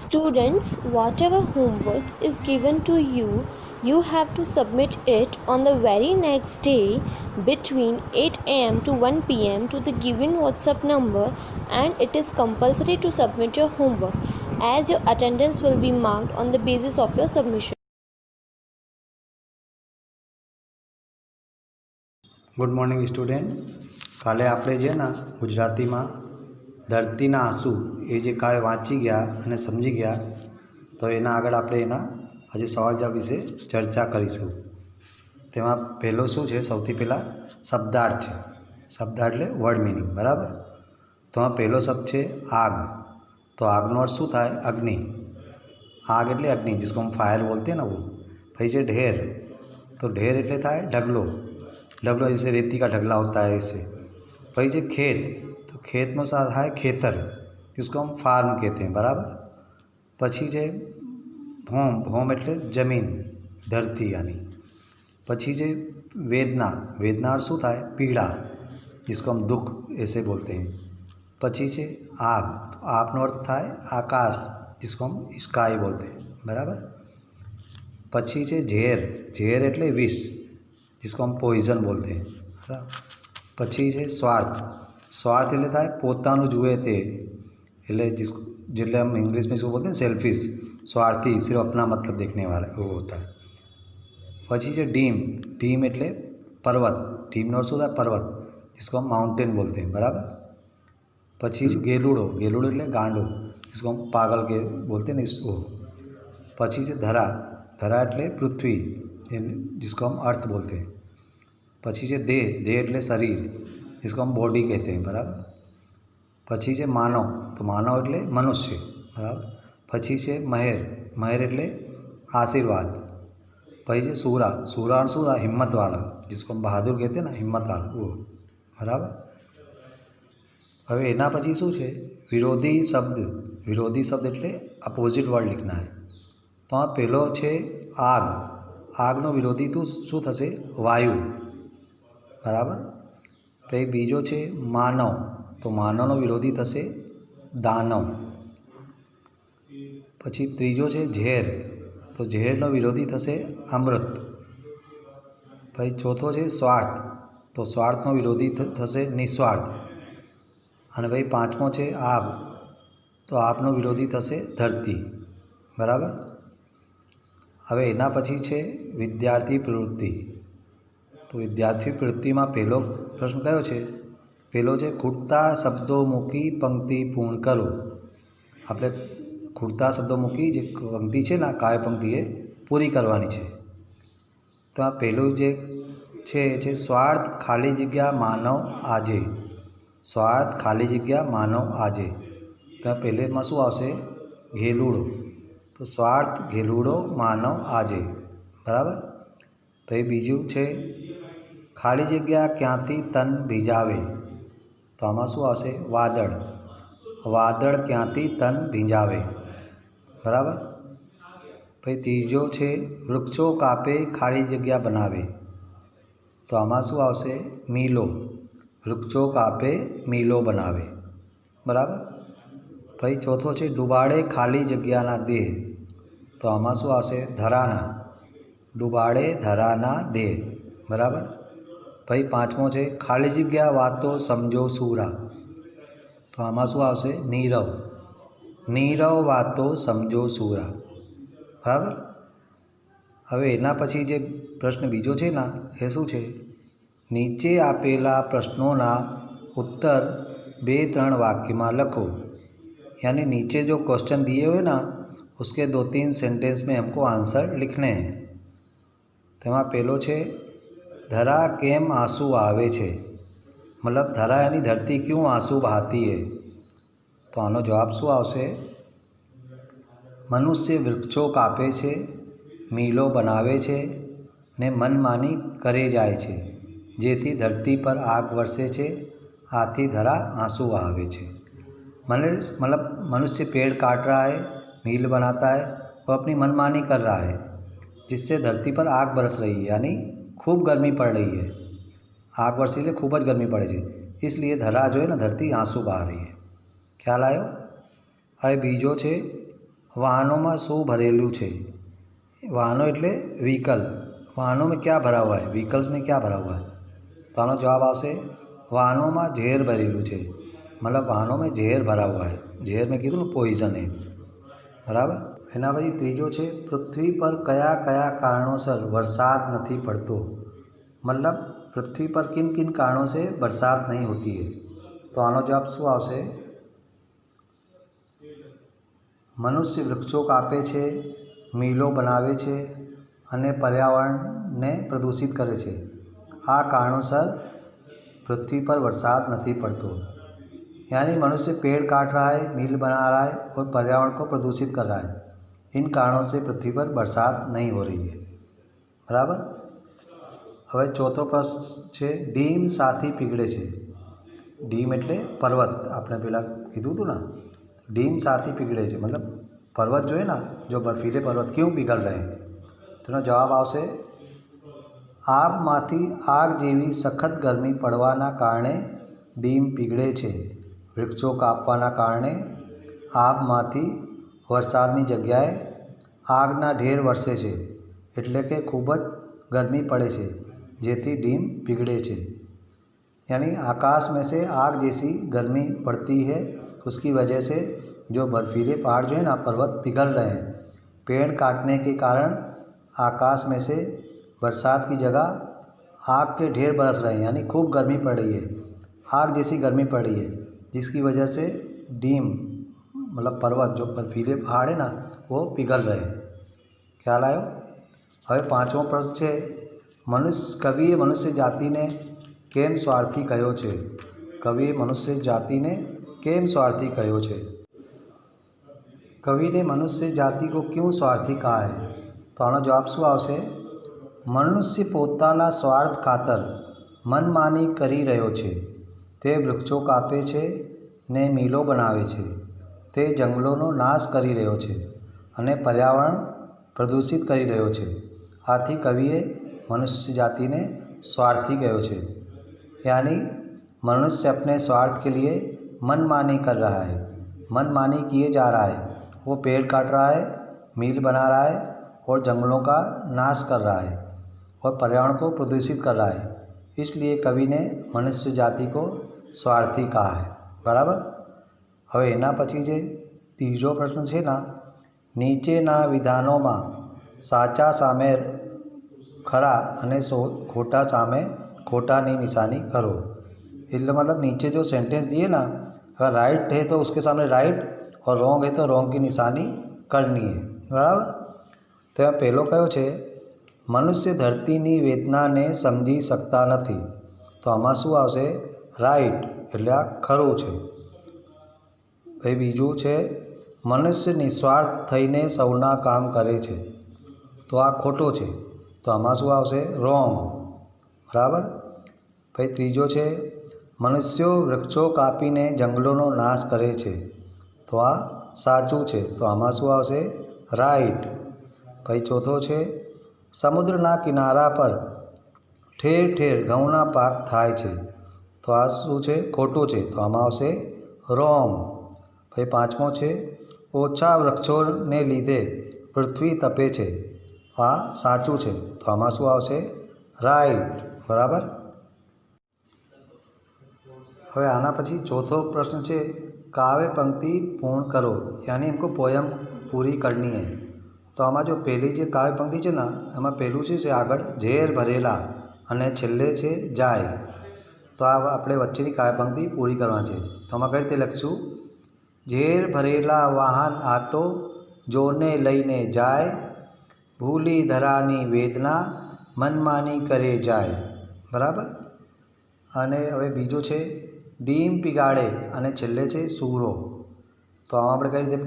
Students, whatever homework is given to you, you have to submit it on the very next day between 8 am to 1 pm to the given WhatsApp number, and it is compulsory to submit your homework as your attendance will be marked on the basis of your submission. Good morning student. કાલે આપણે જે ને ગુજરાતીમાં ધરતીના આંસુ એ જે કાલે વાંચી ગયા અને સમજી ગયા, તો એના આગળ આપણે એના આજે સવાલ જવાબ વિશે ચર્ચા કરીશું. તેમાં પહેલો શું છે? સૌથી પહેલાં શબ્દાર્થ છે. શબ્દાર્થ એટલે વર્ડ મિનિંગ, બરાબર. તો આ પહેલો શબ્દ છે આગ. તો આગનો અર્થ શું થાય? અગ્નિ. આગ એટલે અગ્નિ, जिसको हम फायर बोलते हैं ना वो. પછી છે ઢેર. तो ढेर એટલે થાય ઢગલો. ढगलो जैसे रेती का ढगला होता है ऐसे. वही जो खेत, तो खेत में साथ है खेतर, जिसको हम फार्म कहते हैं, बराबर. पछी जे भौम. भौम એટલે जमीन, धरती यानी. पछी जे वेदना. वेदना और શું થાય? पीड़ा, जिसको हम दुख ऐसे बोलते हैं. पछी છે आग. तो आपનો अर्थ થાય आकाश, जिसको हम स्काई बोलते हैं, बराबर. पछी છે ઝેર. ઝેર એટલે विष, जिसको हम पॉइजन बोलते हैं, बराबर. पछी है स्वार्थ. स्वार्थ એટલે થાય પોતાનું જુએ તે, એટલે जिसको जिसले हम इंग्लिश में इसको बोलते हैं सेल्फिश, स्वार्थी, सिर्फ अपना मतलब देखने वाला वो होता है. पछी है डीम. डीम એટલે पर्वत. डीमનો શું થાય? पर्वत, जिसको हम माउंटेन बोलते हैं, बराबर. पछी गेलूड़ो. गेलूड़ो એટલે गांडो, जिसको हम पागल के बोलते हैं ना, इसको. पछी है धरा. धरा એટલે पृथ्वी, जिसको हम अर्थ बोलते हैं. पछी है देह. देह એટલે शरीर, जिसको हम बॉडी कहते हैं, बराबर. पछी है मानव. तो मानव એટલે मनुष्य, बराबर. पछी है महेर. महेर એટલે आशीर्वाद. પછી છે सूरा. सूरा શું था? हिम्मत वाला, जिसको हम बहादुर कहते हैं ना, हिम्मत वाला वो, बराबर. હવે એના પછી શું છે? વિરોધી શબ્દ. વિરોધી શબ્દ એટલે અપોઝિટ વર્ડ लिखना है. તો આ પહેલો છે આગ. આગનો વિરોધી તો શું થશે? વાયુ, બરાબર. પછી બીજો છે માનવ. તો માનવનો વિરોધી થશે દાનવ. પછી ત્રીજો છે ઝેર. તો ઝેરનો વિરોધી થશે અમૃત. પછી ચોથો છે સ્વાર્થ. તો સ્વાર્થનો વિરોધી થશે નિસ્વાર્થ. અને પછી પાંચમો છે આબ. તો આપનો વિરોધી થશે ધરતી, બરાબર. હવે એના પછી છે વિદ્યાર્થી પ્રવૃત્તિ. તો વિદ્યાર્થી પ્રવૃત્તિમાં પહેલો પ્રશ્ન કયો છે? પહેલો છે ખૂટતા શબ્દો મૂકી પંક્તિ પૂર્ણ કરો. આપણે ખૂટતા શબ્દો મૂકી જે પંક્તિ છે ને, કાવ્ય પંક્તિ એ પૂરી કરવાની છે. તો આ પહેલું જે છે એ છે સ્વાર્થ ખાલી જગ્યા માનવ આજે. સ્વાર્થ ખાલી જગ્યા માનવ આજે. તો આ પહેલેમાં શું આવશે? ઘેલુડો. તો સ્વાર્થ ઘેલુડો માનવ આજે, બરાબર. પછી બીજું છે ખાલી જગ્યા ક્યાંથી તન ભીંજાવે. તો આમાં શું આવશે? વાદળ. વાદળ ક્યાંથી તન ભીંજાવે, બરાબર. પછી ત્રીજો છે વૃક્ષો કાપે ખાલી જગ્યા બનાવે. તો આમાં શું આવશે? મિલો. વૃક્ષો કાપે મિલો બનાવે, બરાબર. પછી ચોથો છે ડૂબાડે ખાલી જગ્યાના દેહ. તો આમાં શું આવશે? ધરાના. ડૂબાડે ધરાના દેહ, બરાબર. પછી પાંચમો છે ખાલી જગ્યા વાતો સમજો સૂરા. તો આમાં શું આવશે? નીરવ. નીરવ વાતો સમજો સૂરા, બરાબર. હવે એના પછી જે પ્રશ્ન બીજો છે ને એ શું છે? નીચે આપેલા પ્રશ્નોના उत्तर 2-3 वाक्य में लखो. यानी नीचे जो क्वेश्चन दिए हुए ना, उसके 2-3 सेंटेंस में हमको आंसर लिखने हैं. तेमा पहलो है धरा केम आंसू आवे छे. मतलब धरा यानी धरती क्यों आंसू बहाती है. तो आनो जवाब शू आवशे? मनुष्य वृक्षों कापे छे, मीलो बनावे छे ने मनमानी करे जाए छे, जेथी धरती पर आग वरसे छे, आथी धरा आंसू बहावे छे. मतलब मनुष्य पेड़ काट रहा है, मील बनाता है और अपनी मनमानी कर रहा है, जिससे धरती पर आग बरस रही है. यानी खूब गर्मी पड़ रही है. आग बरसी ले खूब ज गर्मी पड़े छे, इसलिए धरा जो है ना धरती आंसू बहा रही है. ख्याल आयो? હવે બીજો છે वाहनों में शू भरेलू है। वाहनों एटले व्हीकल, वाहनों में क्या भरा हुआ है, व्हीकल्स में क्या भरा हुआ है। तो आनो जवाब आवशे वाहनों में झेर भरेलू है, मतलब वाहनों में झेर भरा हुआ है। झेर में कीधुं पॉइजन है, बराबर। एना पछी त्रीजो है पृथ्वी पर कया कया कारणोसर वरसाद नहीं पड़तो, मतलब पृथ्वी पर किन किन कारणों से बरसात नहीं होती है। तो आनो जवाब शुं आवशे मनुष्य वृक्षों कापे छे, मीलो बनावे छे अने पर्यावरण ने प्रदूषित करे छे, आ कारणोसर पृथ्वी पर वरसाद नहीं पड़तो। यानी मनुष्य पेड़ काट रहा है, मील बना रहा है और पर्यावरण को प्रदूषित कर रहा है, इन कारणों से पृथ्वी पर बरसात नहीं हो रही है, बराबर। हवे चौथो प्रश्न है डीम साथी पीगळे छे। डीम एटले पर्वत, आपणे पेला कीधुं हतुं ने, डीम साथी पीगळे छे, मतलब पर्वत जो है ना, जो बर्फीले पर्वत क्यों पिघल रहे हैं। तो जवाब आवशे आबमांथी आग जेवी सखत गरमी पड़वाना कारणे डीम पीगळे छे। वृक्षों कापवाना कारणे आबमांथी वरसादनी जग्याए આગના ઢેર વરસે છે, એટલે કે ખૂબ જ ગરમી પડે છે, જેથી डीम पिघले છે। यानी आकाश में से आग जैसी गर्मी पड़ती है, उसकी वजह से जो बर्फीले पहाड़ जो है ना, पर्वत पिघल रहे हैं। पेड़ काटने के कारण आकाश में से बरसात की जगह आग के ढेर बरस रहे हैं, यानी खूब गर्मी पड़ रही है, आग जैसी गर्मी पड़ रही है, जिसकी वजह से डीम मतलब पर्वत जो बर्फीले पहाड़ है ना, वो पिघल रहे हैं। ख्याल आयो। हवे पांचमो प्रश्न है कविए मनुष्य जाति ने केम स्वार्थी कह्यो छे। कविए मनुष्य जाति ने केम स्वार्थी कह्यो छे। कवि ने मनुष्य जाति को क्यों स्वार्थी कहा है। तो आनो जवाब शुं आवशे मनुष्य पोताना स्वार्थ खातर मनमानी करी रह्यो छे। ते वृक्षों कापे छे ने मीलो बनावे छे, ते जंगलोनो नाश करी रह्यो छे अने पर्यावरण प्रदूषित करी रह्यो छे। आथी कविए मनुष्य जाति ने स्वार्थी कह्यो छे। यानी मनुष्य अपने स्वार्थ के लिए मनमानी कर रहा है, मनमानी किए जा रहा है। वो पेड़ काट रहा है, मील बना रहा है और जंगलों का नाश कर रहा है और पर्यावरण को प्रदूषित कर रहा है। इसलिए कवि ने मनुष्य जाति को स्वार्थी कहा है, बराबर। हवे एना पछी जे तीजो प्रश्न है ना, नीचेना विधानों में साचा सामे खरा अने खोटा सामे खोटानी निशानी करो। એટલે मतलब नीचे जो सेंटेंस दिए ना, अगर राइट है तो उसके सामने राइट और रॉन्ग है तो रॉन्ग की निशानी करनी है, बराबर। तो पहलो कहो छे मनुष्य धरतीनी वेदना ने समझी सकता नहीं। तो आमां शुं आवशे राइट, એટલે આ ખરું છે। भाई बीजू है मनुष्य निस्वार्थ थईने सौना काम करे छे। तो आ खोटो है, तो आमां शुं आवशे रॉन्ग, बराबर। भाई तीजो है मनुष्यो वृक्षों कापीने जंगलोनो नाश करे छे। तो आ साचुं छे, तो आमां शुं आवशे राइट। भाई चौथो है समुद्रना किनारा पर ठेर ठेर घऊना पाक थाय छे। तो आ शुं छे खोटुं छे, तो आमां आवशे रॉन्ग। भाई पांचमो है ओछा वृक्षों ने लीधे पृथ्वी तपे छे। आ साचुं छे, तो आमां शुं आवशे राइट, बराबर। हवे आना पछी चौथो प्रश्न है काव्य पंक्ति पूर्ण करो, यानी इनको पोयम पूरी करनी है। तो आमां जो पहली जो काव्य पंक्ति है ना, एमां पहलू है आगळ झेर भरेला अने छेल्ले छे जाय। तो आ आपणे वच्चेनी काव्य पंक्ति पूरी करवा छे। तो आमां कई रीते लखीशुं झेर भरेला वाहन आतो जोने लईने जाय, भूली धरानी वेदना मनमानी करे जाय, बराबर। अने हवे बीजो है डीम पिगाड़े अने छेल्ले छे सूरो। तो आमां आपणे कई रीते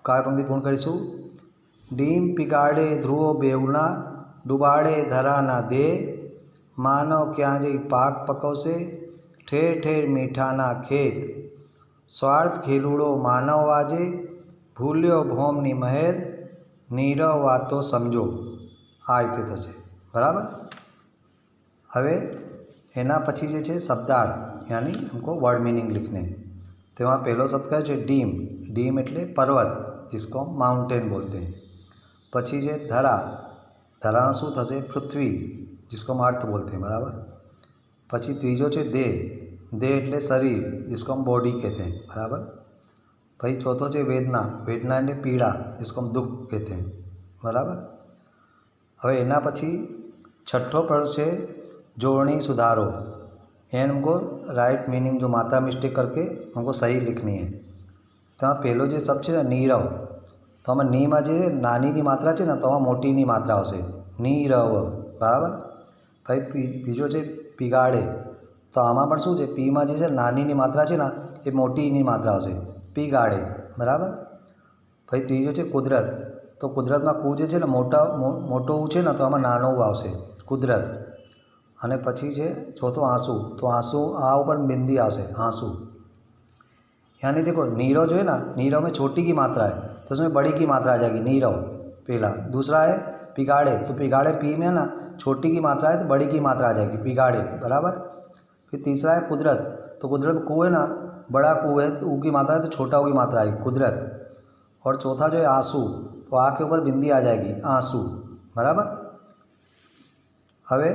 काव्य पंक्ति पूर्ण करीशुं डीम पिगाड़े ध्रुवो बेवना डूबाड़े धरा ना दे, मानव क्या जी पाक पकोसे ठेर ठेर मीठाना खेत, स्वार्थ खेलूड़ो मानव वाजे भूल्यो भोमनी महेर नीरव वातो समझो। आ रीते थशे, बराबर। हवे एना पछी जे छे शब्दार्थ, यानी हमको वर्ड मीनिंग लिखने। तो एमां पहलो शब्द कयो छे डीम। डीम एटले पर्वत। जिसको हम माउंटेन बोलते हैं। पछी है धरा, धरानो शू थशे पृथ्वी, जिसको हम अर्थ बोलते हैं, बराबर। पछी तीजो है देह, देह एटले शरीर, जिसको हम बॉडी कहते हैं, बराबर। भाई चौथो है वेदना, वेदना एटले पीड़ा, जिसको हम दुख कहते हैं, बराबर। हवे एना पछी छठो प्रश्न है जोड़नी सुधारो, एन हमको राइट मीनिंग जो मात्रा मिस्टेक करके हमको सही लिखनी है। तो पहलो जो शब्द है नीरव, तो आम नी में जो नानी मात्रा है ना, तो आम मोटी मात्रा आवशे नीरव, बराबर। भाई बीजो है पीगाड़े, तो आमा पण शुं छे पी में जो नानी मात्रा है ना ये मोटी मात्रा आवशे पीगाड़े, बराबर। भाई तीजो है कुदरत, तो कुदरत में कू जो है मोटो ऊ है ना, तो आम नानो ऊ आवशे कुदरत। अने पछी है चौथो आंसू, तो आंसू आ ऊपर बिंदी आवशे आंसू। यानी देखो नीरव जो है ना, नीरव में छोटी की मात्रा है तो उसमें बड़ी की मात्रा आ जाएगी नीरव पहला। दूसरा है पिगाड़े, तो पिगाड़े पी में है ना छोटी की मात्रा है तो बड़ी की मात्रा आ जाएगी पिगाड़े, बराबर। फिर तीसरा है कुदरत, तो कुदरत कू है ना बड़ा कू है तो ऊ की मात्रा है तो छोटा ऊ की मात्रा आएगी कुदरत। और चौथा जो है आंसू, तो आ के ऊपर बिंदी आ जाएगी आंसू, बराबर। हवे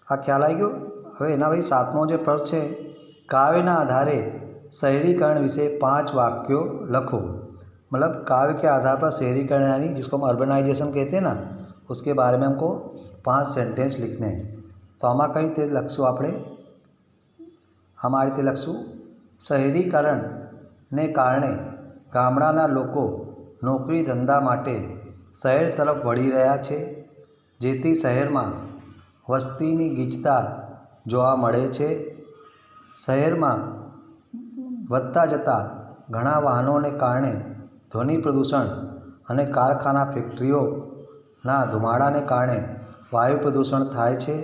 आ ख्याल आई गयो। हवे एना भाई सातमो जो प्रश्न है काव्यना आधारे शहरीकरण विषे 5 वाक्यों लखो। मतलब काव्य के आधार पर शहरीकरण यानी जिसको हम अर्बनाइजेशन कहते हैं ना, उसके बारे में हमको 5 सेंटेंस लिखने हैं। तो आमा कई रीते लखशू आपणे, आम आ रीते लखशू शहरीकरण ने कारणे गामडाना लोको नौकरी धंधा माटे शहर तरफ वળી રહ્યા છે, જેથી શહેરમાં વસ્તીની ગીચતા જોવા મળે છે। શહેરમાં વધતા જતા ઘણા વાહનોને કારણે ધ્વનિ પ્રદૂષણ અને કારખાના ફેક્ટરીઓના ધુમાડાને કારણે વાયુ પ્રદૂષણ થાય છે।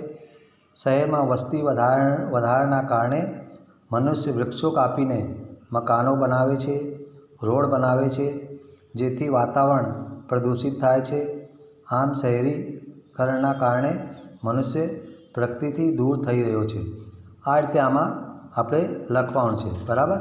શહેરમાં વસ્તી વધારાના કારણે મનુષ્ય વૃક્ષો કાપીને મકાનો બનાવે છે, રોડ બનાવે છે, જેથી વાતાવરણ પ્રદૂષિત થાય છે। આમ શહેરીકરણના કારણે મનુષ્ય પ્રકૃતિથી દૂર થઈ રહ્યો છે। આ રીતે આમાં આપણે લખવાનું છે, બરાબર।